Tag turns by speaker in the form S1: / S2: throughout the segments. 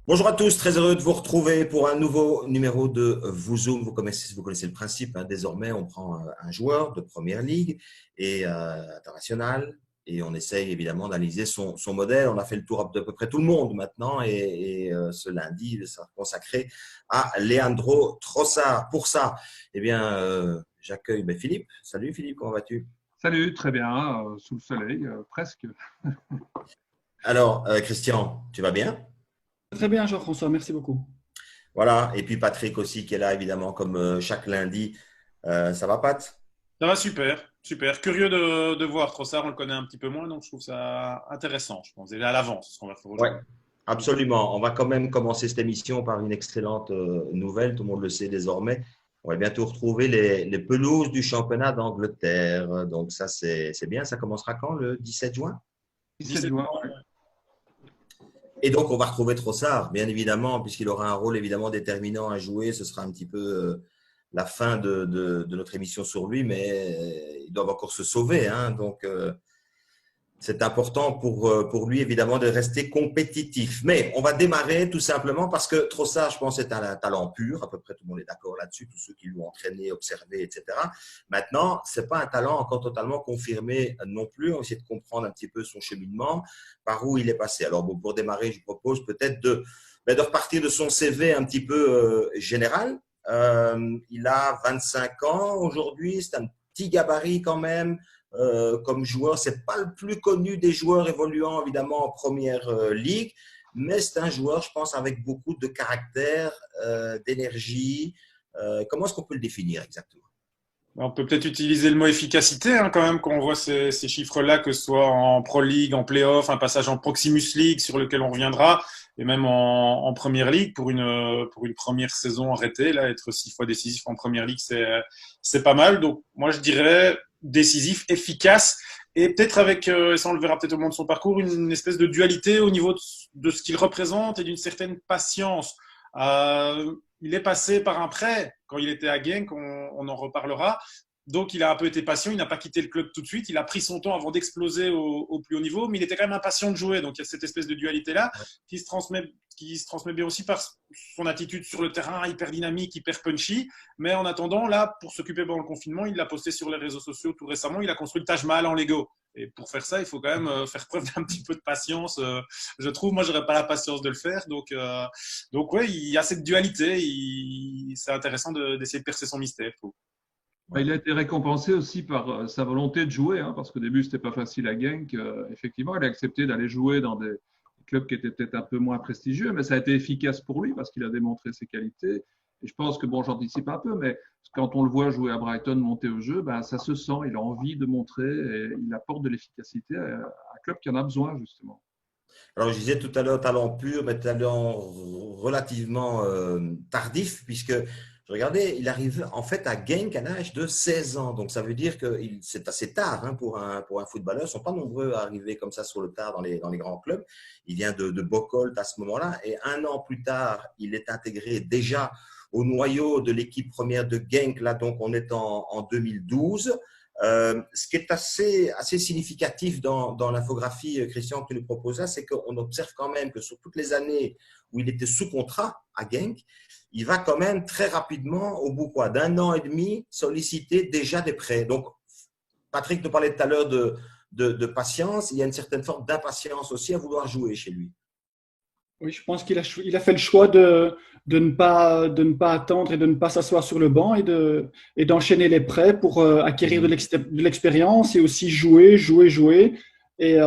S1: Bonjour à tous, très heureux de vous retrouver pour un nouveau numéro de VooZoom. Vous connaissez le principe, hein. Désormais, on prend un joueur de première ligue et international et on essaye évidemment d'analyser son modèle. On a fait le tour de peu près tout le monde maintenant et ce lundi, ça sera consacré à Leandro Trossard. Pour ça, j'accueille Philippe. Salut Philippe, comment vas-tu?
S2: Salut, très bien, sous le soleil, presque.
S1: Alors, Christian, tu vas bien?
S3: Très bien, Jean-François, merci beaucoup.
S1: Voilà, et puis Patrick aussi qui est là évidemment comme chaque lundi. Ça va, Pat?
S4: Ça va super, super. Curieux de voir Trossard, on le connaît un petit peu moins, donc je trouve ça intéressant, je pense, déjà à l'avance, ce qu'on va faire
S1: Ouais,
S4: aujourd'hui.
S1: absolument. On va quand même commencer cette émission par une excellente nouvelle, tout le monde le sait désormais. On va bientôt retrouver les pelouses du championnat d'Angleterre. Donc ça, c'est bien. Ça commencera quand? Le 17 juin?
S2: 17
S4: 17
S2: juin,
S4: ans,
S2: ouais.
S1: Et donc, on va retrouver Trossard, bien évidemment, puisqu'il aura un rôle évidemment déterminant à jouer. Ce sera un petit peu la fin de notre émission sur lui, mais ils doivent encore se sauver, hein. Donc, c'est important pour lui, évidemment, de rester compétitif. Mais on va démarrer tout simplement parce que Trossard, je pense, est un talent pur. À peu près tout le monde est d'accord là-dessus, tous ceux qui l'ont entraîné, observé, etc. Maintenant, c'est pas un talent encore totalement confirmé non plus. On va essayer de comprendre un petit peu son cheminement, par où il est passé. Alors, bon, pour démarrer, je propose peut-être de repartir de son CV un petit peu général. Il a 25 ans aujourd'hui. C'est un petit gabarit quand même comme joueur. C'est pas le plus connu des joueurs évoluant évidemment en première ligue, mais c'est un joueur, je pense, avec beaucoup de caractère, d'énergie. Comment est-ce qu'on peut le définir exactement?
S4: on peut peut-être utiliser le mot efficacité hein, quand même quand on voit ces chiffres-là, que ce soit en Pro League, en Playoff, un passage en Proximus League sur lequel on reviendra, et même en Première Ligue pour une première saison arrêtée, là, être 6 fois décisif en Première Ligue, c'est pas mal. Donc moi je dirais décisif, efficace, et peut-être avec, et ça on le verra peut-être au long de son parcours, une espèce de dualité au niveau de ce qu'il représente et d'une certaine patience. Il est passé par un prêt quand il était à Genk, on en reparlera. Donc, il a un peu été patient, il n'a pas quitté le club tout de suite, il a pris son temps avant d'exploser au plus haut niveau, mais il était quand même impatient de jouer. Donc, il y a cette espèce de dualité-là qui se transmet bien aussi par son attitude sur le terrain, hyper dynamique, hyper punchy. Mais en attendant, là, pour s'occuper pendant le confinement, il l'a posté sur les réseaux sociaux tout récemment, il a construit le Taj Mahal en Lego. Et pour faire ça, il faut quand même faire preuve d'un petit peu de patience. Je trouve, moi, j'aurais pas la patience de le faire. Donc ouais, il y a cette dualité. C'est intéressant d'essayer de percer son mystère, je trouve.
S2: Bah, il a été récompensé aussi par sa volonté de jouer, hein, parce qu'au début, c'était pas facile à Genk. Effectivement, il a accepté d'aller jouer dans des clubs qui étaient peut-être un peu moins prestigieux, mais ça a été efficace pour lui parce qu'il a démontré ses qualités. Et je pense que, bon, j'anticipe un peu, mais quand on le voit jouer à Brighton, monter au jeu, ben, ça se sent, il a envie de montrer et il apporte de l'efficacité à un club qui en a besoin, justement.
S1: Alors, je disais tout à l'heure talent pur, mais talent relativement tardif, puisque je regardais, il arrive en fait à Genk à l'âge de 16 ans. Donc, ça veut dire que c'est assez tard, hein, pour un footballeur. Ils ne sont pas nombreux à arriver comme ça sur le tard dans les grands clubs. Il vient de Bocholt à ce moment-là. Et un an plus tard, il est intégré déjà au noyau de l'équipe première de Genk. Là, donc, on est en 2012. Ce qui est assez significatif dans l'infographie, Christian, que tu nous proposes là, c'est qu'on observe quand même que sur toutes les années où il était sous contrat à Genk, il va quand même très rapidement, au bout d'un an et demi, solliciter déjà des prêts. Donc, Patrick nous parlait tout à l'heure de patience. Il y a une certaine forme d'impatience aussi à vouloir jouer chez lui.
S3: Oui, je pense il a fait le choix de ne pas attendre et de ne pas s'asseoir sur le banc et d'enchaîner les prêts pour acquérir de l'expérience et aussi jouer. Et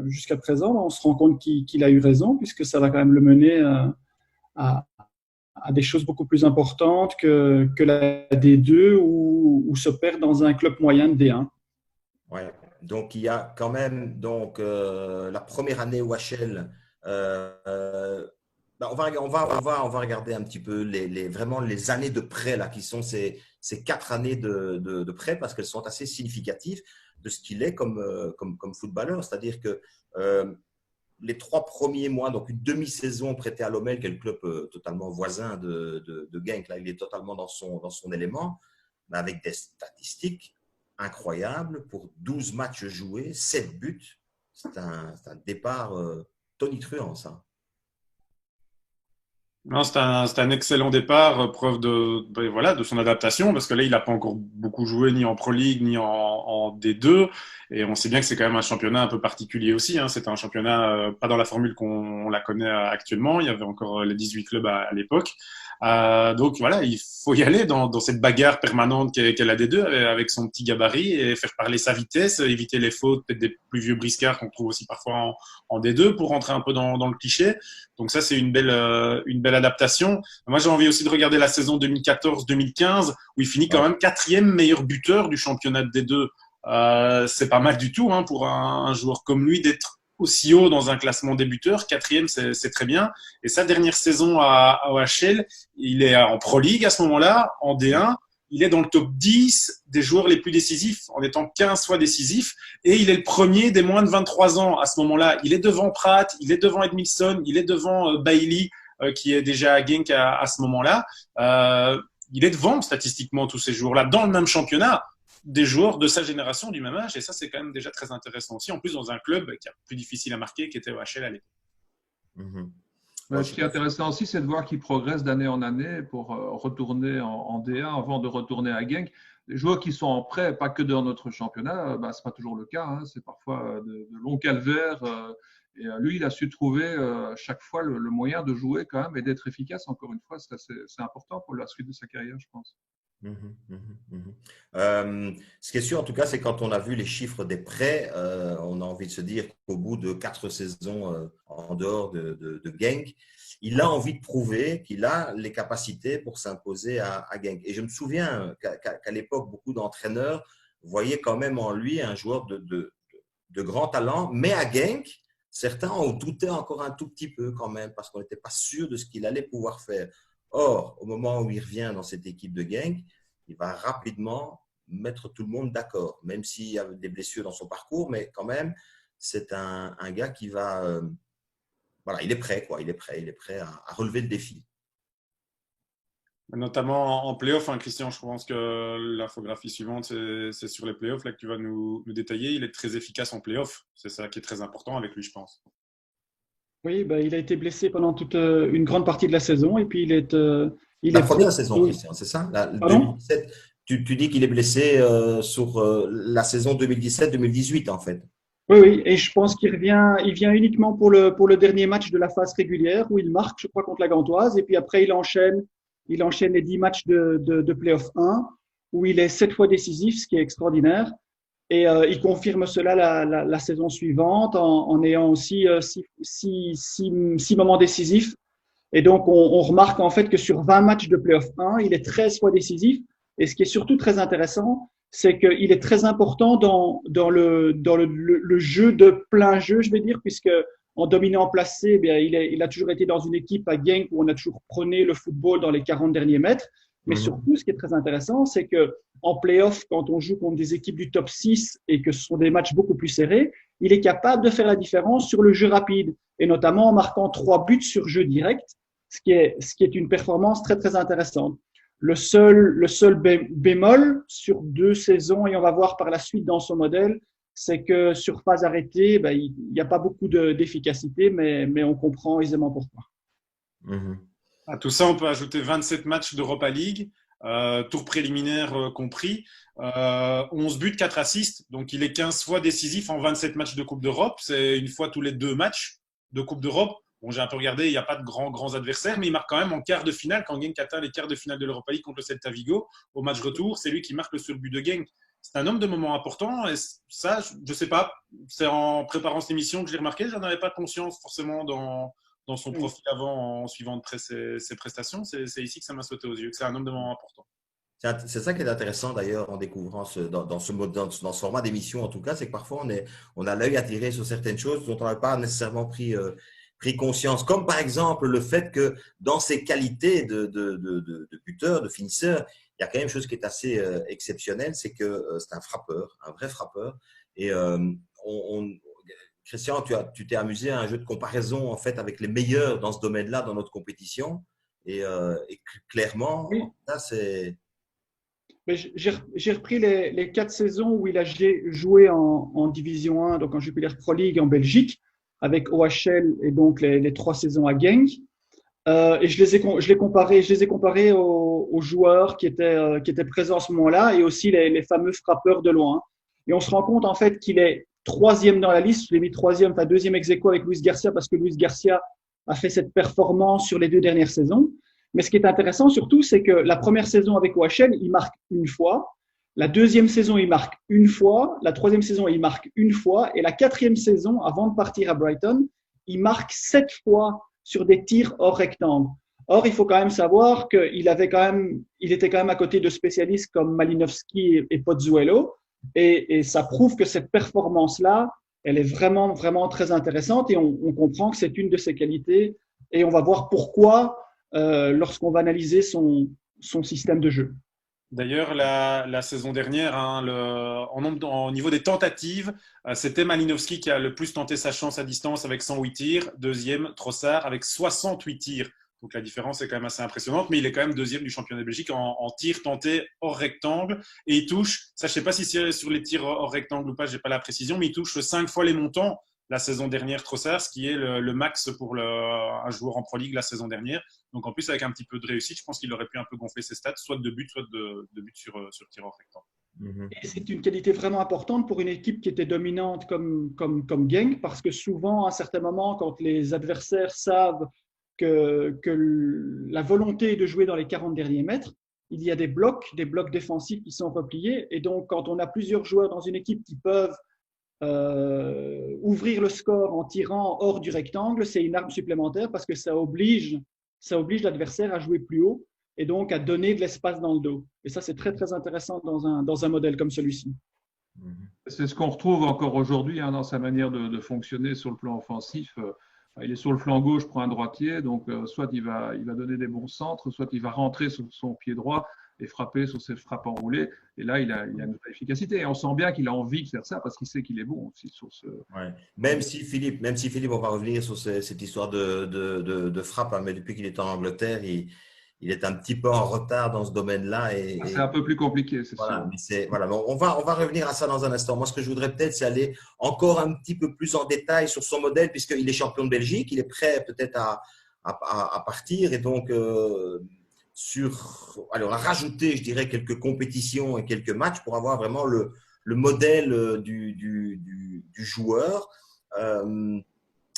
S3: jusqu'à présent, on se rend compte qu'il a eu raison puisque ça va quand même le mener à, à des choses beaucoup plus importantes que la D2 ou se perdre dans un club moyen de D1.
S1: Ouais. Donc, il y a quand même la première année OHL. On va regarder un petit peu vraiment les années de prêt là, qui sont ces 4 années de prêt parce qu'elles sont assez significatives de ce qu'il est comme footballeur. C'est-à-dire que les 3 premiers mois, donc une demi-saison prêtée à Lommel, qui est le club totalement voisin de Genk, là, il est totalement dans son élément, mais avec des statistiques incroyables pour 12 matchs joués, 7 buts. C'est un départ tonitruant, ça.
S4: Non, c'est un excellent départ, preuve voilà, de son adaptation, parce que là, il n'a pas encore beaucoup joué ni en Pro League, ni en D2. Et on sait bien que c'est quand même un championnat un peu particulier aussi, hein. C'est un championnat pas dans la formule qu'on la connaît actuellement. Il y avait encore les 18 clubs à l'époque. Donc voilà, il faut y aller dans cette bagarre permanente qu'est la D2 avec son petit gabarit et faire parler sa vitesse, éviter les fautes, peut-être des plus vieux briscards qu'on trouve aussi parfois en D2 pour rentrer un peu dans le cliché. Donc ça, c'est une belle adaptation. Moi, j'ai envie aussi de regarder la saison 2014-2015 où il finit quand même quatrième meilleur buteur du championnat de D2. C'est pas mal du tout, hein, pour un joueur comme lui d'être aussi haut dans un classement des buteurs. Quatrième, c'est très bien. Et sa dernière saison à OHL, il est en Pro League à ce moment-là, en D1. Il est dans le top 10 des joueurs les plus décisifs, en étant 15 fois décisif. Et il est le premier des moins de 23 ans à ce moment-là. Il est devant Pratt, il est devant Edmilson, il est devant Bailey, qui est déjà à Genk à ce moment-là. Il est devant, statistiquement, tous ces joueurs-là, dans le même championnat, des joueurs de sa génération, du même âge. Et ça, c'est quand même déjà très intéressant aussi. En plus, dans un club qui est plus difficile à marquer, qui était OHL à l'époque.
S1: Mhm.
S2: Ce qui est intéressant aussi, c'est de voir qu'il progresse d'année en année pour retourner en D1 avant de retourner à Genk. Les joueurs qui sont en prêt, pas que dans notre championnat, ce n'est pas toujours le cas, hein. C'est parfois de longs calvaires. Et lui, il a su trouver chaque fois le moyen de jouer quand même et d'être efficace. Encore une fois, c'est important pour la suite de sa carrière, je pense.
S1: Ce qui est sûr, en tout cas, c'est quand on a vu les chiffres des prêts, on a envie de se dire qu'au bout de 4 saisons en dehors de Genk, il a envie de prouver qu'il a les capacités pour s'imposer à Genk. Et je me souviens qu'à l'époque, beaucoup d'entraîneurs voyaient quand même en lui un joueur de grand talent, mais à Genk, certains en doutaient encore un tout petit peu quand même, parce qu'on n'était pas sûr de ce qu'il allait pouvoir faire. Or, au moment où il revient dans cette équipe de Genk, il va rapidement mettre tout le monde d'accord, même s'il y a des blessures dans son parcours, mais quand même, c'est un gars qui va… voilà, il est prêt, quoi. Il est prêt à relever le défi.
S4: Notamment en playoff, hein, Christian, je pense que l'infographie suivante, c'est sur les playoffs là, que tu vas nous détailler. Il est très efficace en playoff. C'est ça qui est très important avec lui, je pense.
S3: Oui, il a été blessé pendant toute une grande partie de la saison et puis
S1: la première saison, Christian, c'est ça? 2017, tu dis qu'il est blessé sur la saison 2017-2018, en fait.
S3: Oui, et je pense qu'il vient uniquement pour le dernier match de la phase régulière où il marque, je crois, contre la Gantoise, et puis après il enchaîne les 10 matchs de Playoff 1 où il est 7 fois décisif, ce qui est extraordinaire. Et il confirme cela la saison suivante en ayant aussi 6 moments décisifs. Et donc, on remarque en fait que sur 20 matchs de Playoff 1, il est 13 fois décisif. Et ce qui est surtout très intéressant, c'est qu'il est très important dans le jeu de plein jeu, je vais dire, puisque en dominant placé, il a toujours été dans une équipe à Genk où on a toujours prôné le football dans les 40 derniers mètres. Mais surtout, ce qui est très intéressant, c'est que en play-off, quand on joue contre des équipes du top 6 et que ce sont des matchs beaucoup plus serrés, il est capable de faire la différence sur le jeu rapide et notamment en marquant 3 buts sur jeu direct, ce qui est une performance très, très intéressante. Le seul bémol sur 2 saisons, et on va voir par la suite dans son modèle, c'est que sur phase arrêtée, il n'y a pas beaucoup d'efficacité, mais on comprend aisément pourquoi.
S4: À tout ça, on peut ajouter 27 matchs d'Europa League, tour préliminaire compris, 11 buts, 4 assists. Donc, il est 15 fois décisif en 27 matchs de Coupe d'Europe. C'est une fois tous les 2 matchs de Coupe d'Europe. Bon, j'ai un peu regardé, il n'y a pas de grands adversaires, mais il marque quand même en quart de finale, quand Genk atteint les quarts de finale de l'Europa League contre le Celta Vigo. Au match retour, c'est lui qui marque le seul but de Genk. C'est un homme de moment important, et ça, je ne sais pas, c'est en préparant cette émission que je l'ai remarqué, je n'en avais pas conscience forcément dans son profil avant, en suivant de près ses prestations. C'est ici que ça m'a sauté aux yeux, que c'est un homme de moment important.
S1: C'est ça qui est intéressant d'ailleurs en découvrant dans ce format d'émission en tout cas, c'est que parfois on a l'œil attiré sur certaines choses dont on n'a pas nécessairement pris conscience. Comme par exemple le fait que dans ses qualités de buteur, de finisseur, il y a quand même une chose qui est assez exceptionnelle, c'est que c'est un frappeur, un vrai frappeur. Et Christian, tu t'es amusé à un jeu de comparaison en fait avec les meilleurs dans ce domaine-là dans notre compétition. Et clairement,
S3: oui.
S1: ça c'est…
S3: J'ai repris les 4 saisons où il a joué en Division 1, donc en Jupiler Pro League en Belgique, avec OHL et donc les 3 saisons à Genk. et je les ai comparés aux joueurs qui étaient présents à ce moment-là et aussi les fameux frappeurs de loin. Et on se rend compte en fait qu'il est troisième dans la liste. Je l'ai mis troisième, enfin deuxième ex aequo avec Luis Garcia parce que Luis Garcia a fait cette performance sur les 2 dernières saisons. Mais ce qui est intéressant surtout, c'est que la première saison avec OHL, il marque une fois. La deuxième saison, il marque une fois. La troisième saison, il marque une fois. Et la 4e saison, avant de partir à Brighton, il marque 7 fois sur des tirs hors rectangle. Or, il faut quand même savoir qu'il était quand même à côté de spécialistes comme Malinowski et Pozzuelo. Et ça prouve que cette performance-là, elle est vraiment, vraiment très intéressante et on comprend que c'est une de ses qualités. Et on va voir pourquoi lorsqu'on va analyser son système de jeu.
S4: D'ailleurs, la saison dernière, hein, au niveau des tentatives, c'était Malinowski qui a le plus tenté sa chance à distance avec 108 tirs. Deuxième, Trossard avec 68 tirs. Donc la différence est quand même assez impressionnante, mais il est quand même deuxième du championnat de Belgique en tirs tentés hors rectangle. Et il touche, ça je ne sais pas si c'est sur les tirs hors rectangle ou pas, je n'ai pas la précision, mais il touche 5 fois les montants la saison dernière, Trossard, ce qui est le max pour un joueur en Pro League la saison dernière. Donc en plus, avec un petit peu de réussite, je pense qu'il aurait pu un peu gonfler ses stats, soit de but, soit de but sur tir hors rectangle.
S3: Et c'est une qualité vraiment importante pour une équipe qui était dominante comme Genk, parce que souvent, à certains moments, quand les adversaires savent que la volonté est de jouer dans les 40 derniers mètres, il y a des blocs défensifs qui sont repliés. Et donc, quand on a plusieurs joueurs dans une équipe qui peuvent ouvrir le score en tirant hors du rectangle, c'est une arme supplémentaire parce que ça oblige l'adversaire à jouer plus haut et donc à donner de l'espace dans le dos. Et ça, c'est très, très intéressant dans un modèle comme celui-ci.
S2: C'est ce qu'on retrouve encore aujourd'hui dans sa manière de fonctionner sur le plan offensif. Il est sur le flanc gauche, prend un droitier, donc soit il va donner des bons centres, soit il va rentrer sur son pied droit et frapper sur ses frappes enroulées. Et là, il a une vraie efficacité. Et on sent bien qu'il a envie de faire ça parce qu'il sait qu'il est bon aussi sur ce.
S1: Ouais. Même si Philippe, on va revenir sur cette histoire de frappe, hein, mais depuis qu'il est en Angleterre, il est un petit peu en retard dans ce domaine-là.
S2: C'est un peu plus compliqué, c'est
S1: voilà,
S2: sûr.
S1: Mais on va revenir à ça dans un instant. Moi, ce que je voudrais peut-être, c'est aller encore un petit peu plus en détail sur son modèle, puisqu'il est champion de Belgique, il est prêt peut-être à partir. Et donc, on a rajouté, je dirais, quelques compétitions et quelques matchs pour avoir vraiment le modèle du joueur.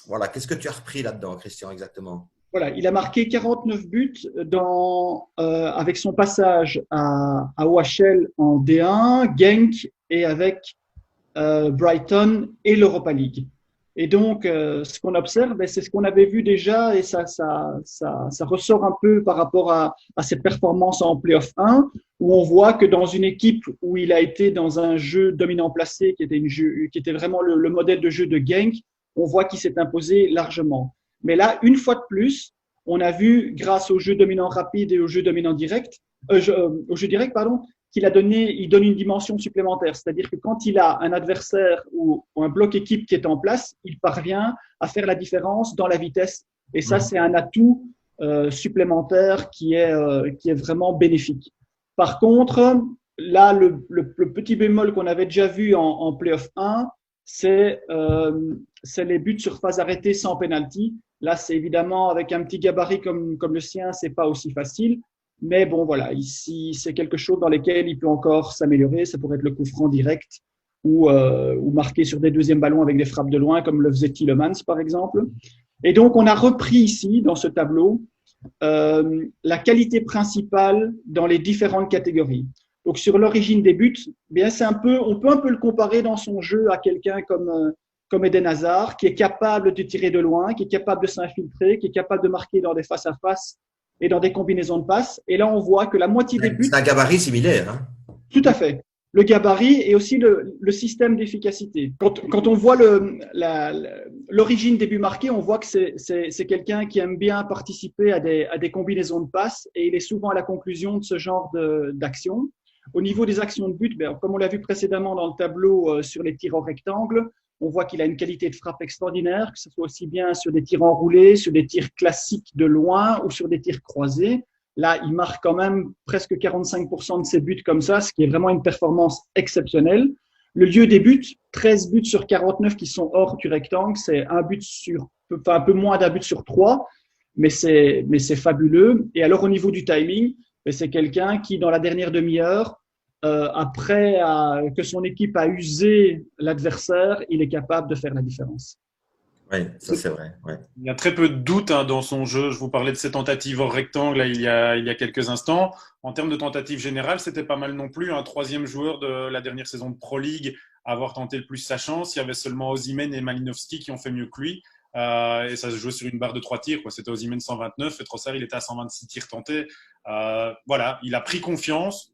S1: Voilà, qu'est-ce que tu as repris là-dedans, Christian, exactement?
S3: Voilà, il a marqué 49 buts avec son passage à OHL en D1, Genk et avec Brighton et l'Europa League. Et donc, ce qu'on observe, c'est ce qu'on avait vu déjà et ça ressort un peu par rapport à ses performances en Playoff 1, où on voit que dans une équipe où il a été dans un jeu dominant placé, qui était vraiment le modèle de jeu de Genk, on voit qu'il s'est imposé largement. Mais là, une fois de plus, on a vu, grâce au jeu dominant rapide et au jeu dominant direct, qu'il donne une dimension supplémentaire. C'est-à-dire que quand il a un adversaire ou un bloc équipe qui est en place, il parvient à faire la différence dans la vitesse. Et ça, c'est un atout supplémentaire qui est vraiment bénéfique. Par contre, là, le petit bémol qu'on avait déjà vu en Playoff 1, c'est les buts sur phase arrêtée sans penalty. Là, c'est évidemment avec un petit gabarit comme le sien, c'est pas aussi facile. Mais bon, voilà, ici, c'est quelque chose dans lequel il peut encore s'améliorer. Ça pourrait être le coup franc direct ou marquer sur des deuxièmes ballons avec des frappes de loin, comme le faisait Tielemans, par exemple. Et donc, on a repris ici, dans ce tableau, la qualité principale dans les différentes catégories. Donc, sur l'origine des buts, bien, on peut un peu le comparer dans son jeu à quelqu'un comme Eden Hazard, qui est capable de tirer de loin, qui est capable de s'infiltrer, qui est capable de marquer dans des face-à-face et dans des combinaisons de passes. Et là, on voit que la moitié des buts…
S1: C'est un gabarit similaire. Hein.
S3: Tout à fait. Le gabarit et aussi le système d'efficacité. Quand on voit l'origine des buts marqués, on voit que c'est quelqu'un qui aime bien participer à des combinaisons de passes et il est souvent à la conclusion de ce genre d'action. Au niveau des actions de but, comme on l'a vu précédemment dans le tableau sur les tirs au rectangle, on voit qu'il a une qualité de frappe extraordinaire, que ce soit aussi bien sur des tirs enroulés, sur des tirs classiques de loin ou sur des tirs croisés. Là, il marque quand même presque 45% de ses buts comme ça, ce qui est vraiment une performance exceptionnelle. Le lieu des buts, 13 buts sur 49 qui sont hors du rectangle, c'est un peu moins d'un but sur 3. mais c'est fabuleux. Et alors, au niveau du timing, c'est quelqu'un qui, dans la dernière demi-heure, après que son équipe a usé l'adversaire, il est capable de faire la différence.
S1: Oui, ça c'est vrai. Ouais.
S4: Il y a très peu de doute dans son jeu. Je vous parlais de ses tentatives hors rectangle là, il y a quelques instants. En termes de tentatives générales, c'était pas mal non plus. Un troisième joueur de la dernière saison de Pro League à avoir tenté le plus sa chance. Il y avait seulement Osimhen et Malinowski qui ont fait mieux que lui. Et ça se jouait sur une barre de 3 tirs. C'était Osimhen 129 et Trossard, il était à 126 tirs tentés. Voilà, il a pris confiance.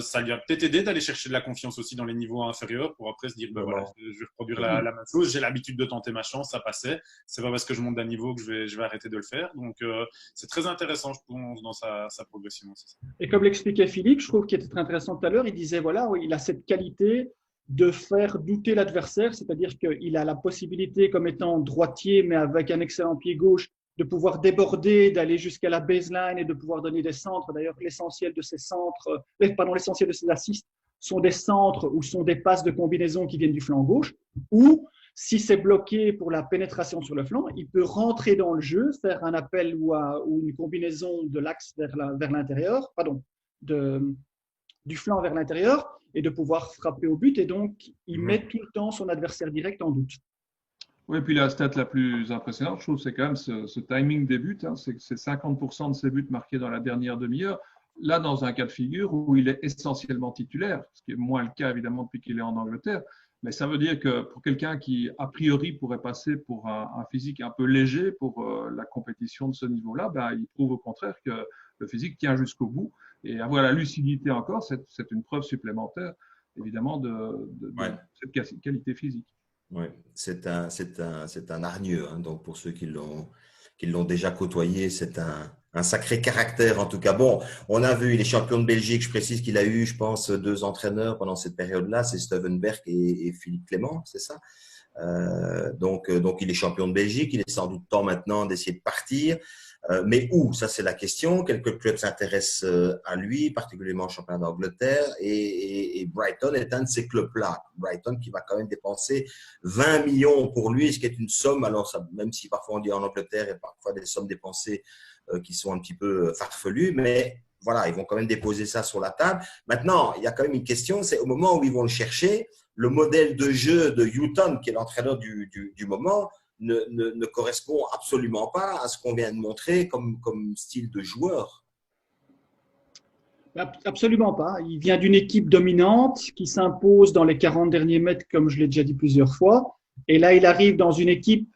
S4: Ça lui a peut-être aidé d'aller chercher de la confiance aussi dans les niveaux inférieurs pour après se dire voilà, je vais reproduire la même chose. J'ai l'habitude de tenter ma chance, ça passait. C'est pas parce que je monte d'un niveau que je vais arrêter de le faire. Donc c'est très intéressant, je pense, dans sa progression aussi.
S3: Et comme l'expliquait Philippe, je trouve qu'il était très intéressant tout à l'heure, il disait voilà, oui, il a cette qualité de faire douter l'adversaire, c'est-à-dire qu'il a la possibilité, comme étant droitier, mais avec un excellent pied gauche, de pouvoir déborder, d'aller jusqu'à la baseline et de pouvoir donner des centres. D'ailleurs, l'essentiel de ces assists sont des centres ou sont des passes de combinaison qui viennent du flanc gauche. Ou, si c'est bloqué pour la pénétration sur le flanc, il peut rentrer dans le jeu, faire un appel ou une combinaison de l'axe vers l'intérieur, du flanc vers l'intérieur, et de pouvoir frapper au but. Et donc, il met tout le temps son adversaire direct en doute.
S2: Oui, puis la stat la plus impressionnante, je trouve, c'est quand même ce timing des buts. C'est que c'est 50% de ses buts marqués dans la dernière demi-heure. Là, dans un cas de figure où il est essentiellement titulaire, ce qui est moins le cas évidemment depuis qu'il est en Angleterre. Mais ça veut dire que pour quelqu'un qui, a priori, pourrait passer pour un physique un peu léger pour la compétition de ce niveau-là, il prouve au contraire que le physique tient jusqu'au bout. Et avoir la lucidité encore, c'est une preuve supplémentaire, évidemment, de cette qualité physique.
S1: Oui, c'est un hargneux. Donc, pour ceux qui l'ont déjà côtoyé, c'est un sacré caractère en tout cas. Bon, on a vu, il est champion de Belgique. Je précise qu'il a eu, je pense, 2 entraîneurs pendant cette période-là. C'est Steven Berg et Philippe Clément, c'est ça. Donc, il est champion de Belgique. Il est sans doute temps maintenant d'essayer de partir. Mais où? Ça, c'est la question. Quelques clubs s'intéressent à lui, particulièrement au championnat d'Angleterre. Et Brighton est un de ces clubs-là. Brighton qui va quand même dépenser 20 millions pour lui, ce qui est une somme. Alors, ça, même si parfois on dit en Angleterre, il y a parfois des sommes dépensées qui sont un petit peu farfelues. Mais voilà, ils vont quand même déposer ça sur la table. Maintenant, il y a quand même une question. C'est au moment où ils vont le chercher, le modèle de jeu de Houghton, qui est l'entraîneur du moment, ne correspond absolument pas à ce qu'on vient de montrer comme style de joueur.
S3: Absolument pas. Il vient d'une équipe dominante qui s'impose dans les 40 derniers mètres, comme je l'ai déjà dit plusieurs fois. Et là, il arrive dans une équipe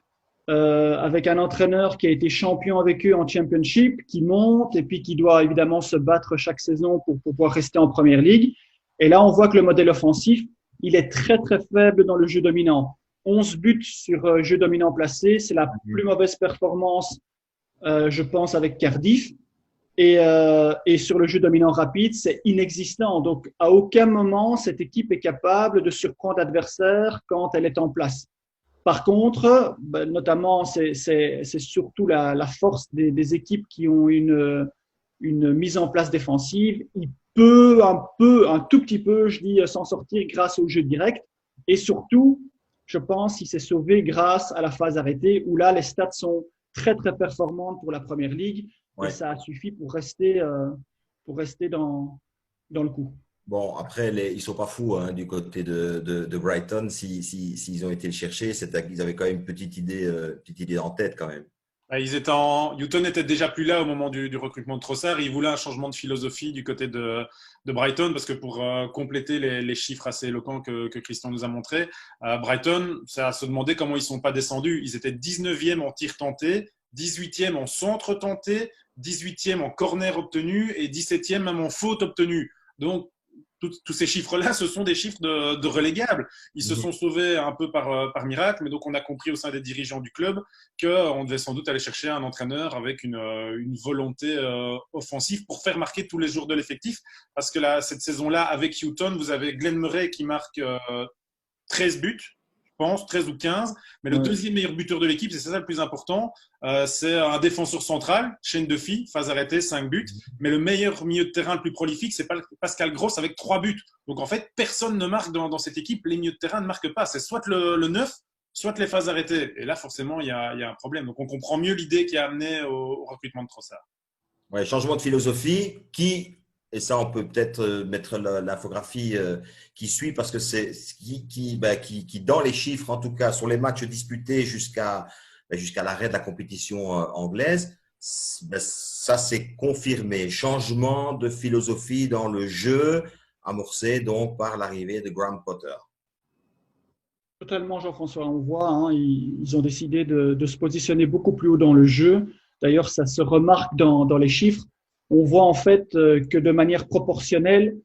S3: avec un entraîneur qui a été champion avec eux en Championship, qui monte et puis qui doit évidemment se battre chaque saison pour pouvoir rester en Première Ligue. Et là, on voit que le modèle offensif, il est très, très faible dans le jeu dominant. 11 buts sur jeu dominant placé, c'est la plus mauvaise performance, je pense, avec Cardiff. Et sur le jeu dominant rapide, c'est inexistant. Donc, à aucun moment, cette équipe est capable de surprendre l'adversaire quand elle est en place. Par contre, notamment, c'est surtout la force des équipes qui ont une mise en place défensive. Il peut un tout petit peu, je dis, s'en sortir grâce au jeu direct. Et surtout, je pense qu'il s'est sauvé grâce à la phase arrêtée où là, les stats sont très, très performantes pour la Première Ligue. Ouais. Et ça a suffi pour rester dans le coup.
S1: Bon, après, ils ne sont pas fous du côté de Brighton. S'ils ont été le chercher, ils avaient quand même une petite idée en tête quand même.
S4: Houghton était déjà plus là au moment du recrutement de Trossard. Il voulait un changement de philosophie du côté de Brighton parce que pour compléter les chiffres assez éloquents que Christian nous a montrés, Brighton, ça a se demander comment ils ne sont pas descendus. Ils étaient 19e en tir tenté, 18e en centre tenté, 18e en corner obtenu et 17e même en faute obtenue. Donc, tous ces chiffres-là, ce sont des chiffres de relégables. Ils se sont sauvés un peu par miracle, mais donc on a compris au sein des dirigeants du club qu'on devait sans doute aller chercher un entraîneur avec une volonté offensive pour faire marquer tous les jours de l'effectif. Parce que là, cette saison-là, avec Houghton, vous avez Glenn Murray qui marque 13 buts. Je pense, 13 ou 15. Mais le deuxième meilleur buteur de l'équipe, c'est ça le plus important, c'est un défenseur central, Shane Duffy, phase arrêtée, 5 buts. Mais le meilleur milieu de terrain le plus prolifique, c'est Pascal Gross avec 3 buts. Donc en fait, personne ne marque dans cette équipe. Les milieux de terrain ne marquent pas. C'est soit le 9, soit les phases arrêtées. Et là, forcément, il y a un problème. Donc, on comprend mieux l'idée qui a amené au recrutement de Trossard.
S1: Ouais, changement de philosophie qui, et ça on peut peut-être mettre l'infographie qui suit parce que c'est qui dans les chiffres, en tout cas sur les matchs disputés jusqu'à l'arrêt de la compétition anglaise, ça c'est confirmé. Changement de philosophie dans le jeu, amorcé donc par l'arrivée de Graham Potter.
S3: Totalement, Jean-François. On voit, hein, ils ont décidé de se positionner beaucoup plus haut dans le jeu. D'ailleurs, ça se remarque dans les chiffres. On voit en fait que de manière proportionnelle,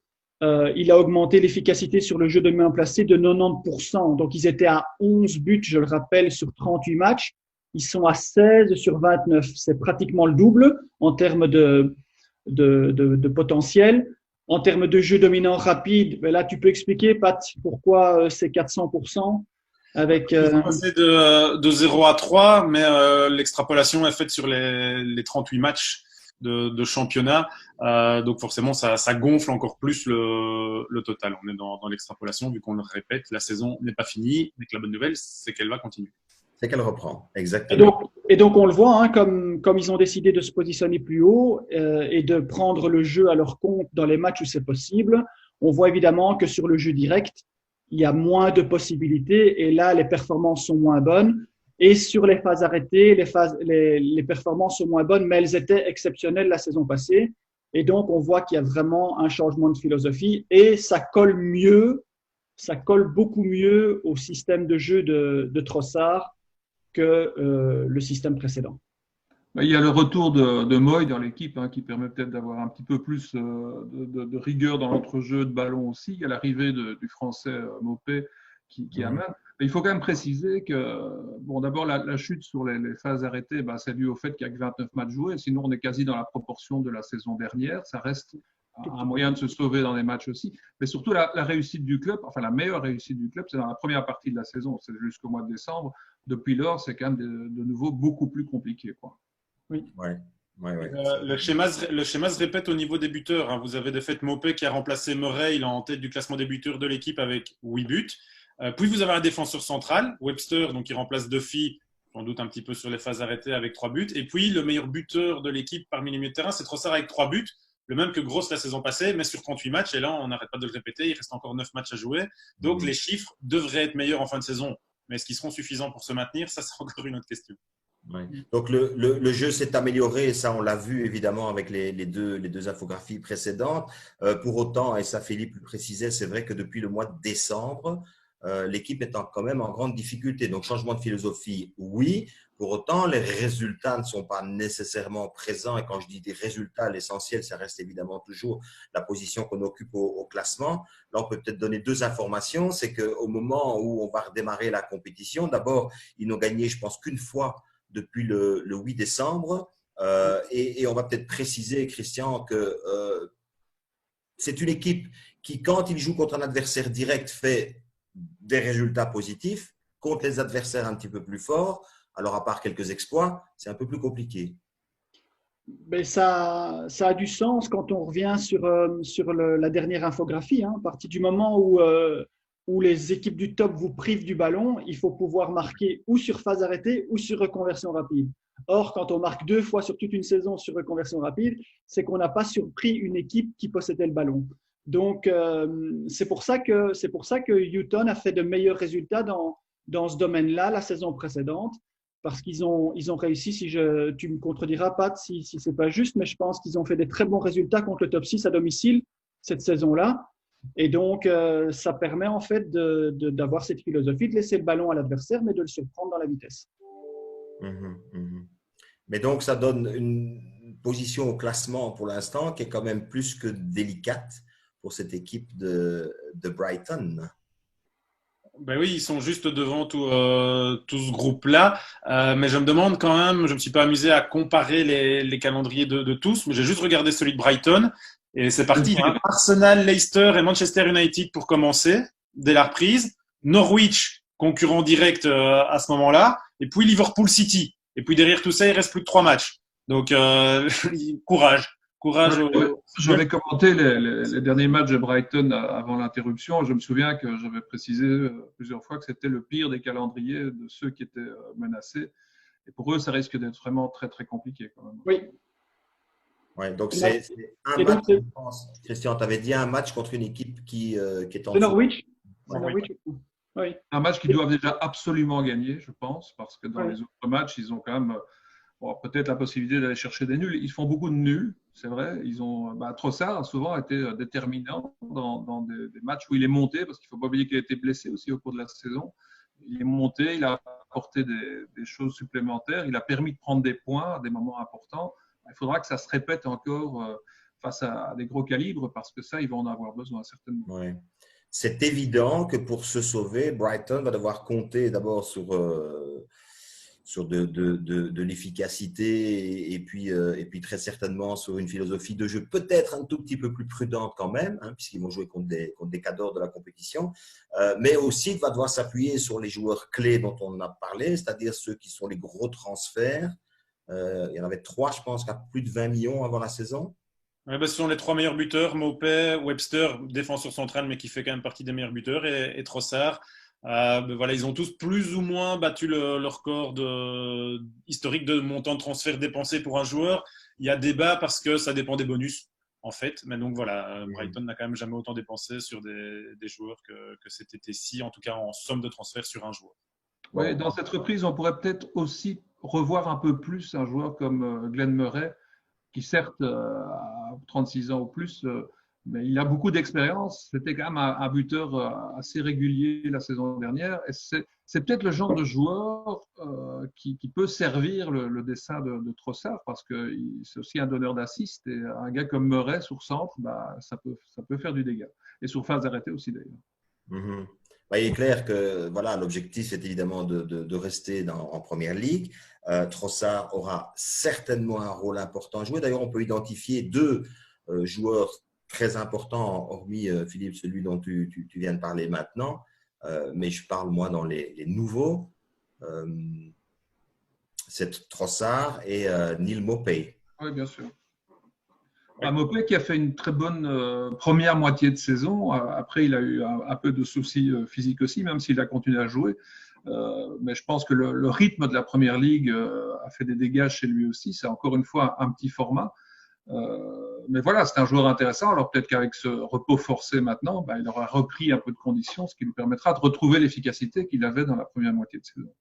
S3: il a augmenté l'efficacité sur le jeu de main placée de 90%. Donc, ils étaient à 11 buts, je le rappelle, sur 38 matchs. Ils sont à 16 sur 29. C'est pratiquement le double en termes de potentiel. En termes de jeu dominant rapide, ben là, tu peux expliquer, Pat, pourquoi c'est 400% avec.
S4: Ils sont passés de 0 à 3, mais l'extrapolation est faite sur les 38 matchs de championnat. Donc forcément, ça gonfle encore plus le total. On est dans l'extrapolation, vu qu'on le répète, la saison n'est pas finie, mais que la bonne nouvelle, c'est qu'elle va continuer.
S1: C'est qu'elle reprend, exactement.
S3: Et donc on le voit, hein, comme ils ont décidé de se positionner plus haut et de prendre le jeu à leur compte dans les matchs où c'est possible, on voit évidemment que sur le jeu direct, il y a moins de possibilités et là, les performances sont moins bonnes. Et sur les phases arrêtées, les performances sont moins bonnes, mais elles étaient exceptionnelles la saison passée. Et donc, on voit qu'il y a vraiment un changement de philosophie et ça colle beaucoup mieux au système de jeu de Trossard que le système précédent.
S2: Il y a le retour de Moy dans l'équipe, hein, qui permet peut-être d'avoir un petit peu plus de rigueur dans l'entrejeu de ballon aussi. Il y a l'arrivée du français Mopé qui amène. Mais il faut quand même préciser que, bon, d'abord, la chute sur les phases arrêtées, c'est dû au fait qu'il n'y a que 29 matchs joués. Sinon, on est quasi dans la proportion de la saison dernière. Ça reste un moyen de se sauver dans les matchs aussi. Mais surtout, la réussite du club, enfin la meilleure réussite du club, c'est dans la première partie de la saison. C'est jusqu'au mois de décembre. Depuis lors, c'est quand même de nouveau beaucoup plus compliqué, quoi.
S3: Oui.
S1: Ouais.
S4: Le schéma se répète au niveau des buteurs. Hein. Vous avez de fait Mopé qui a remplacé Murray. Il est en tête du classement des buteurs de l'équipe avec 8 buts. Puis vous avez un défenseur central, Webster, donc qui remplace Duffy, sans doute un petit peu sur les phases arrêtées avec 3 buts. Et puis le meilleur buteur de l'équipe parmi les milieux de terrain, c'est Trossard avec 3 buts. Le même que Gross la saison passée, mais sur 38 matchs. Et là, on n'arrête pas de le répéter, il reste encore 9 matchs à jouer. Donc les chiffres devraient être meilleurs en fin de saison. Mais est-ce qu'ils seront suffisants pour se maintenir? Ça, c'est encore une autre question.
S1: Ouais. Donc le jeu s'est amélioré et ça on l'a vu évidemment avec les deux infographies précédentes. Pour autant, et ça Philippe le précisait, c'est vrai que depuis le mois de décembre, l'équipe est quand même en grande difficulté. Donc changement de philosophie, oui. Pour autant, les résultats ne sont pas nécessairement présents. Et quand je dis des résultats, l'essentiel, ça reste évidemment toujours la position qu'on occupe au classement. Là, on peut peut-être donner 2 informations. C'est qu'au moment où on va redémarrer la compétition, d'abord, ils n'ont gagné, je pense, qu'une fois depuis le 8 décembre. Et on va peut-être préciser, Christian, que c'est une équipe qui, quand il joue contre un adversaire direct, fait des résultats positifs. Contre les adversaires un petit peu plus forts, alors à part quelques exploits, c'est un peu plus compliqué.
S3: Mais ça a du sens quand on revient sur la dernière infographie. Hein. À partir du moment où les équipes du top vous privent du ballon, il faut pouvoir marquer ou sur phase arrêtée ou sur reconversion rapide. Or, quand on marque 2 fois sur toute une saison sur reconversion rapide, c'est qu'on n'a pas surpris une équipe qui possédait le ballon. Donc, c'est pour ça que Houghton a fait de meilleurs résultats dans ce domaine-là la saison précédente, parce qu'ils ont réussi, tu me contrediras, Pat, si ce n'est pas juste, mais je pense qu'ils ont fait des très bons résultats contre le top 6 à domicile cette saison-là. Et donc, ça permet en fait d'avoir cette philosophie de laisser le ballon à l'adversaire, mais de le surprendre dans la vitesse.
S1: Mais donc, ça donne une position au classement pour l'instant qui est quand même plus que délicate pour cette équipe de Brighton.
S4: Ben oui, ils sont juste devant tout ce groupe-là. Mais je me demande quand même, je ne me suis pas amusé à comparer les calendriers de tous, mais j'ai juste regardé celui de Brighton. Et c'est parti. Hein. Arsenal, Leicester et Manchester United pour commencer, dès la reprise. Norwich, concurrent direct à ce moment-là. Et puis Liverpool City. Et puis derrière tout ça, il reste plus que 3 matchs. Donc, courage. Courage
S2: J'avais commenté les derniers matchs de Brighton avant l'interruption. Je me souviens que j'avais précisé plusieurs fois que c'était le pire des calendriers de ceux qui étaient menacés. Et pour eux, ça risque d'être vraiment très, très compliqué quand même.
S3: Oui.
S1: Ouais, donc c'est un match, je pense. Christian, tu avais dit un match contre une équipe qui est en
S3: De Norwich.
S1: Norwich.
S3: Oui.
S2: Un match qu'ils doivent déjà absolument gagner, je pense, parce que dans
S3: Oui.
S2: les autres matchs, ils ont quand même peut-être la possibilité d'aller chercher des nuls. Ils font beaucoup de nuls, c'est vrai. Trossard a souvent été déterminant dans des matchs où il est monté, parce qu'il ne faut pas oublier qu'il a été blessé aussi au cours de la saison. Il est monté, il a apporté des choses supplémentaires, il a permis de prendre des points à des moments importants. Il faudra que ça se répète encore face à des gros calibres, parce que ça, ils vont en avoir besoin certainement.
S1: Ouais. C'est évident que pour se sauver, Brighton va devoir compter d'abord sur de l'efficacité et puis très certainement sur une philosophie de jeu peut-être un tout petit peu plus prudente quand même, puisqu'ils vont jouer contre des cadors de la compétition, mais aussi il va devoir s'appuyer sur les joueurs clés dont on a parlé, c'est-à-dire ceux qui sont les gros transferts. Il y en avait 3, je pense, à plus de 20 millions avant la saison.
S4: Ouais, ce sont les 3 meilleurs buteurs, Maupay, Webster, défenseur central, mais qui fait quand même partie des meilleurs buteurs, et Trossard. Voilà, ils ont tous plus ou moins battu le record historique de montant de transfert dépensé pour un joueur. Il y a débat parce que ça dépend des bonus, en fait. Mais donc voilà, Brighton n'a quand même jamais autant dépensé sur des joueurs que cet été-ci, en tout cas en somme de transfert sur un joueur.
S2: Oui, dans cette reprise, on pourrait peut-être aussi revoir un peu plus un joueur comme Glenn Murray, qui certes a 36 ans ou plus, mais il a beaucoup d'expérience. C'était quand même un buteur assez régulier la saison dernière. Et c'est peut-être le genre de joueur qui peut servir le dessin de Trossard, parce que c'est aussi un donneur d'assist. Et un gars comme Murray sur centre, ça peut faire du dégât. Et sur phase arrêtée aussi d'ailleurs.
S1: Mm-hmm. Il est clair que voilà, l'objectif est évidemment de rester en première ligue. Trossard aura certainement un rôle important à jouer. D'ailleurs, on peut identifier 2 joueurs très importants, hormis Philippe, celui dont tu viens de parler maintenant. Mais je parle moi dans les nouveaux. C'est Trossard et Neil Maupay.
S2: Oui, bien sûr. Maupay qui a fait une très bonne première moitié de saison. Après, il a eu un peu de soucis physiques aussi, même s'il a continué à jouer. Mais je pense que le rythme de la première ligue a fait des dégâts chez lui aussi. C'est encore une fois un petit format. Mais voilà, c'est un joueur intéressant. Alors peut-être qu'avec ce repos forcé maintenant, il aura repris un peu de conditions, ce qui lui permettra de retrouver l'efficacité qu'il avait dans la première moitié de saison.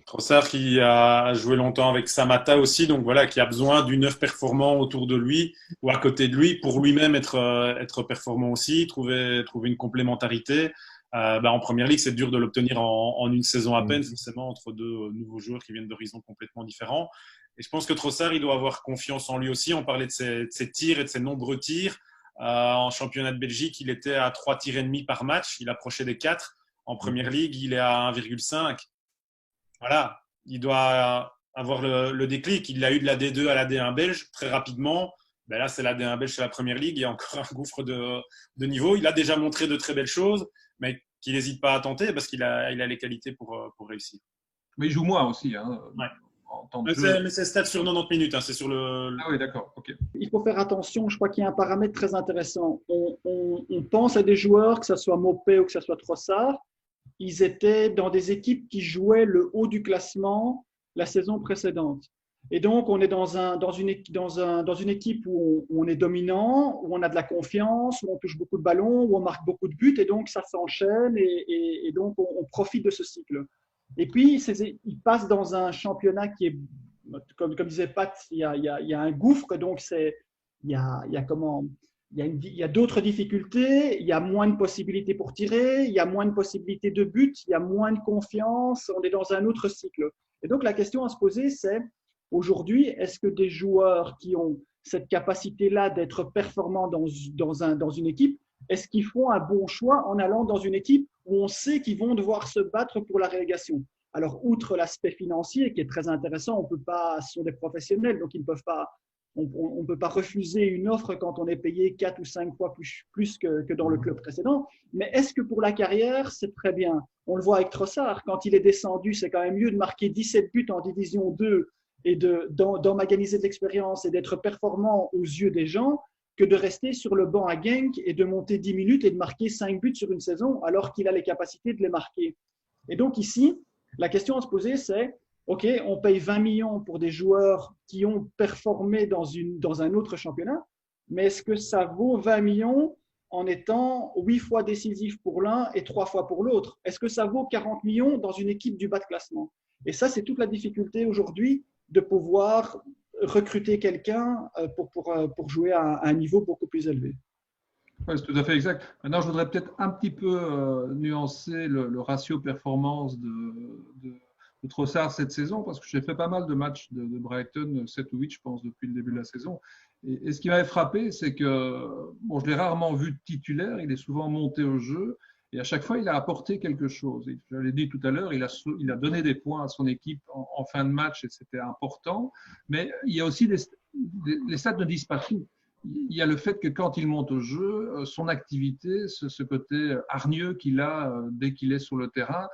S4: Trossard qui a joué longtemps avec Samatta aussi, donc voilà, qui a besoin du neuf performant autour de lui ou à côté de lui pour lui-même être performant aussi, trouver une complémentarité. En première ligue, c'est dur de l'obtenir en une saison à peine, forcément, entre 2 nouveaux joueurs qui viennent d'horizons complètement différents. Et je pense que Trossard, il doit avoir confiance en lui aussi. On parlait de ses tirs et de ses nombreux tirs. En championnat de Belgique, il était à 3 tirs et demi par match. Il approchait des 4. En première ligue, il est à 1,5. Voilà, il doit avoir le déclic. Il a eu de la D2 à la D1 belge très rapidement. Là, c'est la D1 belge, c'est la première ligue. Il y a encore un gouffre de niveau. Il a déjà montré de très belles choses, mais qu'il n'hésite pas à tenter parce qu'il a les qualités pour réussir.
S2: Mais il joue moins aussi.
S4: Ouais. Mais c'est stade sur 90 minutes. C'est sur le…
S2: Ah oui, d'accord. Okay.
S3: Il faut faire attention. Je crois qu'il y a un paramètre très intéressant. On pense à des joueurs, que ce soit Maupay ou que ce soit Trossard. Ils étaient dans des équipes qui jouaient le haut du classement la saison précédente. Et donc, on est dans une équipe où on est dominant, où on a de la confiance, où on touche beaucoup de ballons, où on marque beaucoup de buts, et donc ça s'enchaîne, et donc on profite de ce cycle. Et puis, ils passent dans un championnat qui est, comme disait Pat, il y a un gouffre, donc il y a d'autres difficultés, il y a moins de possibilités pour tirer, il y a moins de possibilités de but, il y a moins de confiance, on est dans un autre cycle. Et donc, la question à se poser, c'est aujourd'hui, est-ce que des joueurs qui ont cette capacité-là d'être performants dans une équipe, est-ce qu'ils font un bon choix en allant dans une équipe où on sait qu'ils vont devoir se battre pour la relégation? Alors, outre l'aspect financier qui est très intéressant, on peut pas, ce sont des professionnels, donc ils ne peuvent pas, on ne peut pas refuser une offre quand on est payé 4 ou 5 fois plus que dans le club précédent. Mais est-ce que pour la carrière, c'est très bien? On le voit avec Trossard, quand il est descendu, c'est quand même mieux de marquer 17 buts en Division 2 et d'emmaganiser de l'expérience et d'être performant aux yeux des gens que de rester sur le banc à Genk et de monter 10 minutes et de marquer 5 buts sur une saison alors qu'il a les capacités de les marquer. Et donc ici, la question à se poser, c'est OK, on paye 20 millions pour des joueurs qui ont performé dans un autre championnat, mais est-ce que ça vaut 20 millions en étant 8 fois décisif pour l'un et 3 fois pour l'autre? Est-ce que ça vaut 40 millions dans une équipe du bas de classement? Et ça, c'est toute la difficulté aujourd'hui de pouvoir recruter quelqu'un pour jouer à un niveau beaucoup plus élevé.
S2: Oui, c'est tout à fait exact. Maintenant, je voudrais peut-être un petit peu nuancer le ratio performance de Trossard cette saison, parce que j'ai fait pas mal de matchs de Brighton, 7 ou 8, je pense, depuis le début de la saison. Et ce qui m'avait frappé, c'est que bon, je l'ai rarement vu titulaire, il est souvent monté au jeu, et à chaque fois, il a apporté quelque chose. Je l'ai dit tout à l'heure, il a donné des points à son équipe en fin de match, et c'était important. Mais il y a aussi les stats ne disent pas tout. Il y a le fait que quand il monte au jeu, son activité, ce côté hargneux qu'il a dès qu'il est sur le terrain,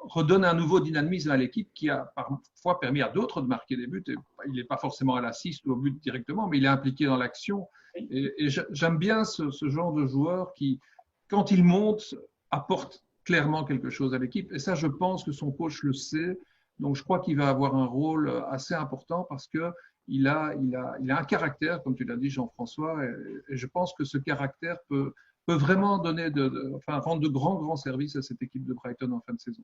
S2: redonne un nouveau dynamisme à l'équipe qui a parfois permis à d'autres de marquer des buts. Et il n'est pas forcément à l'assist ou au but directement, mais il est impliqué dans l'action. Et j'aime bien ce genre de joueur qui, quand il monte, apporte clairement quelque chose à l'équipe. Et ça, je pense que son coach le sait. Donc, je crois qu'il va avoir un rôle assez important parce qu'il a un caractère, comme tu l'as dit, Jean-François, et je pense que ce caractère peut vraiment rendre de grands services à cette équipe de Brighton en fin de saison.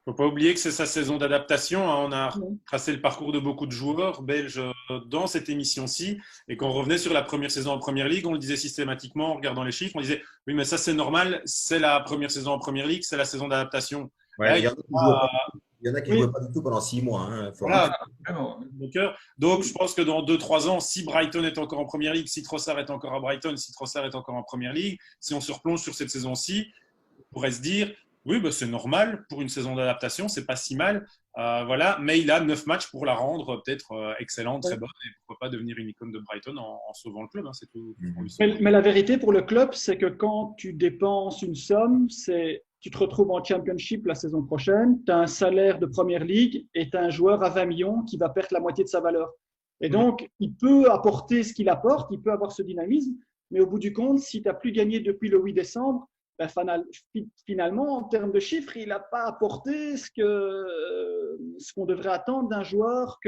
S4: Il ne faut pas oublier que c'est sa saison d'adaptation. On a tracé le parcours de beaucoup de joueurs belges dans cette émission-ci. Et quand on revenait sur la première saison en Première Ligue, on le disait systématiquement en regardant les chiffres. On disait, oui, mais ça, c'est normal. C'est la première saison en Première Ligue. C'est la saison d'adaptation.
S1: Ouais, il y en a qui ne jouaient pas du tout pendant 6 mois. Hein.
S4: Voilà. Donc, je pense que dans 2-3 ans, si Brighton est encore en Première Ligue, si Trossard est encore à Brighton, si Trossard est encore en Première Ligue, si on se replonge sur cette saison-ci, on pourrait se dire, oui, bah, c'est normal pour une saison d'adaptation, c'est pas si mal. Voilà, mais il a 9 matchs pour la rendre peut-être excellente, très bonne, et pourquoi pas devenir une icône de Brighton en sauvant le club. Hein, c'est tout.
S3: Mais la vérité pour le club, c'est que quand tu dépenses une somme, tu te retrouves en Championship la saison prochaine, tu as un salaire de Première Ligue et tu as un joueur à 20 millions qui va perdre la moitié de sa valeur. Et donc, il peut apporter ce qu'il apporte, il peut avoir ce dynamisme, mais au bout du compte, si tu n'as plus gagné depuis le 8 décembre, ben, finalement, en termes de chiffres, il n'a pas apporté ce qu'on devrait attendre d'un joueur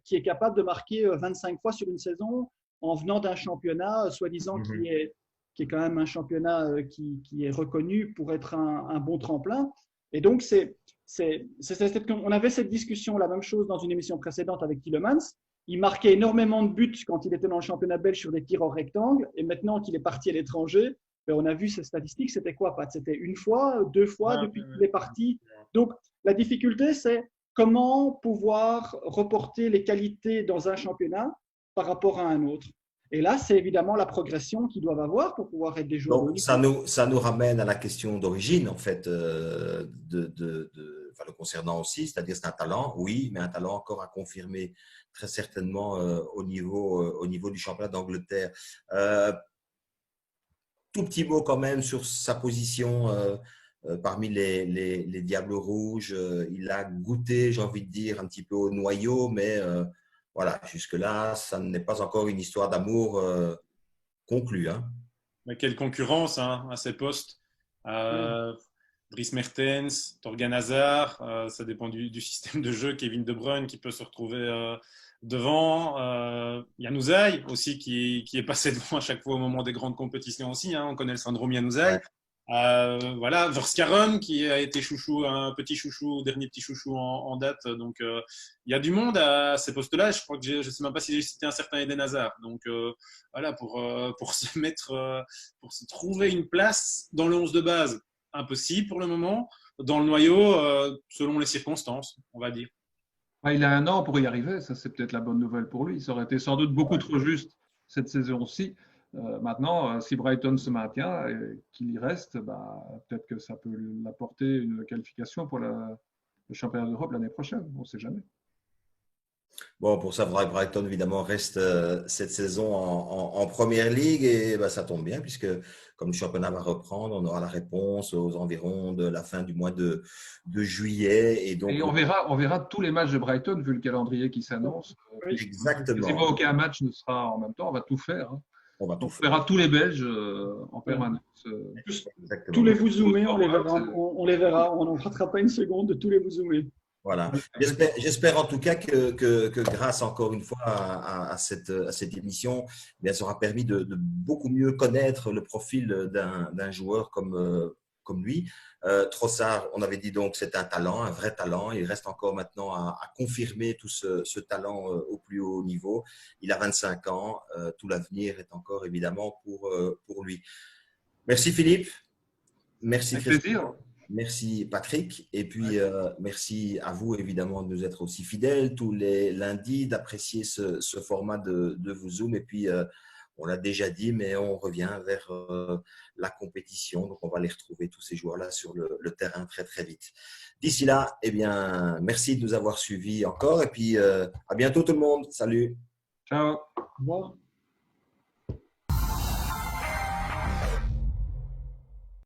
S3: qui est capable de marquer 25 fois sur une saison en venant d'un championnat, soi-disant, qui est quand même un championnat qui est reconnu pour être un bon tremplin. Et donc, on avait cette discussion, la même chose dans une émission précédente avec Tielemans. Il marquait énormément de buts quand il était dans le championnat belge sur des tirs hors rectangle. Et maintenant qu'il est parti à l'étranger, on a vu ces statistiques, c'était quoi, Pat? C'était 1 fois, 2 fois depuis qu'il est parti. Donc, la difficulté, c'est comment pouvoir reporter les qualités dans un championnat par rapport à un autre. Et là, c'est évidemment la progression qu'ils doivent avoir pour pouvoir être des joueurs.
S1: Donc, ça nous ramène à la question d'origine, en fait, le concernant aussi, c'est-à-dire c'est un talent, oui, mais un talent encore à confirmer très certainement au niveau du championnat d'Angleterre. Tout petit mot quand même sur sa position parmi les Diables Rouges. Il a goûté, j'ai envie de dire, un petit peu au noyau, mais voilà, jusque-là, ça n'est pas encore une histoire d'amour conclue. Hein.
S4: Mais quelle concurrence à ces postes. Dries Mertens, Thorgan Hazard, ça dépend du système de jeu. Kevin De Bruyne qui peut se retrouver devant. Januzaj aussi qui est passé devant à chaque fois au moment des grandes compétitions aussi. Hein. On connaît le syndrome Januzaj. Ouais. Voilà, Verskaren qui a été un petit chouchou, dernier petit chouchou en date. Donc, il y a du monde à ces postes-là. Je crois que je ne sais même pas si j'ai cité un certain Eden Hazard. Donc, voilà, pour se trouver une place dans le 11 de base, impossible pour le moment. Dans le noyau, selon les circonstances, on va dire.
S2: Il a 1 an pour y arriver. Ça, c'est peut-être la bonne nouvelle pour lui. Ça aurait été sans doute beaucoup trop juste cette saison-ci. Maintenant, si Brighton se maintient et qu'il y reste, peut-être que ça peut l'apporter une qualification pour le championnat d'Europe l'année prochaine. On ne sait jamais.
S1: Bon, pour ça, il faudra que Brighton, évidemment, reste cette saison en première ligue et bah, ça tombe bien puisque comme le championnat va reprendre, on aura la réponse aux environs de la fin du mois de juillet. Et donc,
S2: Et on verra tous les matchs de Brighton vu le calendrier qui s'annonce.
S1: exactement.
S2: Quasiment aucun match ne sera en même temps. On va tout faire. Hein.
S1: On va tout
S2: On
S1: faire.
S2: verra tous les Belges en permanence.
S1: Exactement.
S3: Tous les Vouzoumés, on les verra. On les verra. On n'en ratera pas une seconde de tous les Vouzoumés.
S1: Voilà. J'espère en tout cas que grâce encore une fois à cette émission, eh bien, ça aura permis de beaucoup mieux connaître le profil d'un joueur comme lui. Trossard, on avait dit donc c'est un talent, un vrai talent. Il reste encore maintenant à confirmer tout ce talent au plus haut niveau. Il a 25 ans. Tout l'avenir est encore évidemment pour lui. Merci Philippe. Merci
S2: Avec
S1: Christophe.
S2: plaisir.
S1: Merci Patrick et puis merci à vous évidemment de nous être aussi fidèles tous les lundis, d'apprécier ce format de Vous-Zoom et puis on l'a déjà dit mais on revient vers la compétition donc on va les retrouver tous ces joueurs-là sur le terrain très très vite. D'ici là, eh bien merci de nous avoir suivis encore et puis à bientôt tout le monde. Salut.
S2: Ciao.
S3: Au revoir.